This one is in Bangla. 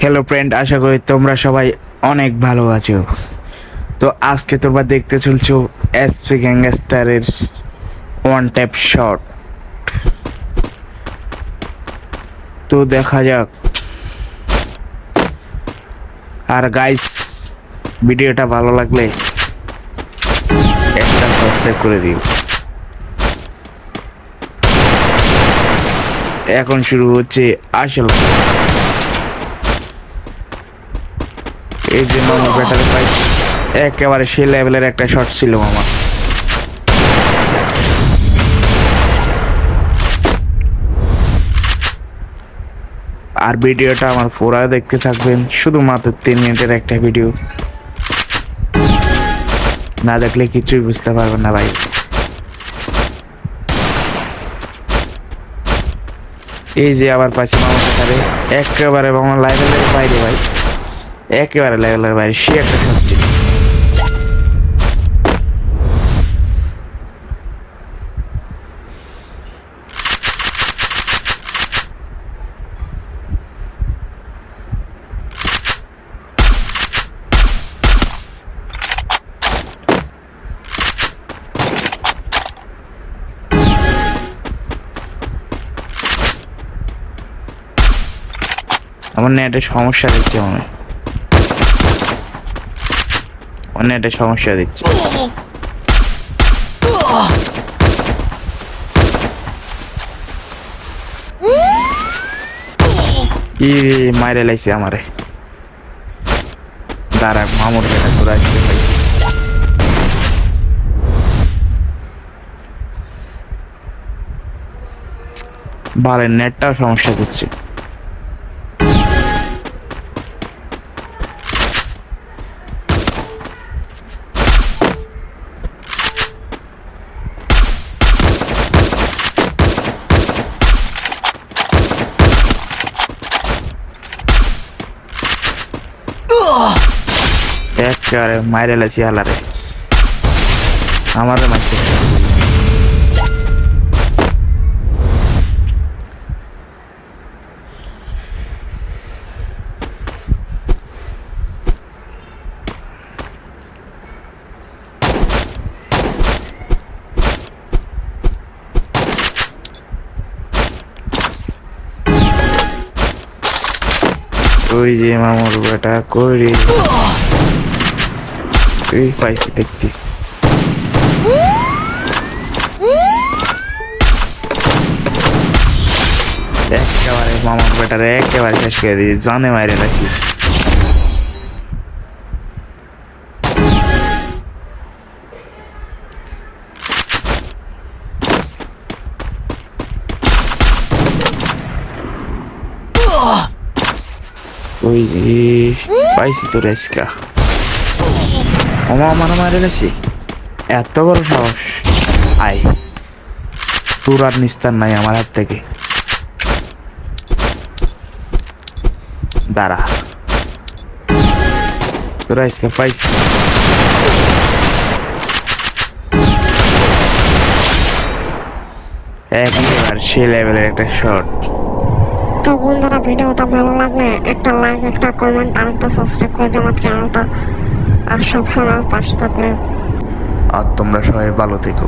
হ্যালো ফ্রেন্ড, আশা করি তোমরা সবাই অনেক ভালো আছো। তো আজকে তোমরা দেখতে চলছো এসপি গ্যাংস্টারের ওয়ান ট্যাপ শট। তো দেখা যাক। আর গাইস, ভিডিওটা ভালো লাগলে একটা সাবস্ক্রাইব করে দিও। এখন শুরু হচ্ছে আসল। এই যে মামা ব্যাটারে পাইছি, একেবারে সেই লেভেলের একটা শট ছিল মামা। আর ভিডিওটা আমার পুরা দেখতে থাকবেন, শুধুমাত্র 3 মিনিটের একটা ভিডিও, না দেখলে কিছুই বুঝতে পারবেন না ভাই। এই যে আবার পাইছি মামা ব্যাটারে, একেবারে মামা লেভেলের বাইরে ভাই, একেবারে লেভেলের বাইরে সে একটা শট ছিল। আমার নেটে সমস্যা দিচ্ছে, আমার নেটে সমস্যা দিচ্ছে। ই মাইরে লাইছে আমারে। দাঁড়া, মামুর বেটা তোরা আসতে পাইছি। বালের নেটটাও সমস্যা দিচ্ছে। একেবারে মাইরে লাইছি হালারে, আমারে মারছে। ওই যে মামুর বেটা করি তুই পাইছি দেখতে। একেবারে মামুর বেটারে একেবারে শেষ করে দিয়েছি, জানে মাইরে রাখছি। ওই যে পাইছি তো রেস্কা, আমার মারে গেছি। এত বড় সাহস! আয়, তোর আর নিস্তার নাই আমার হাত থেকে। দাঁড়া, তোরা আজকে পাইছি। একেবারে সে লেভেলের একটা শট। তো বন্ধুরা, ভিডিওটা ভালো লাগলে একটা লাইক, একটা কমেন্ট আর একটা সাবস্ক্রাইব করে দিও আমার চ্যানেলটা। আর সবসময় পাশে থাকলে। আর তোমরা সবাই ভালো থেকো।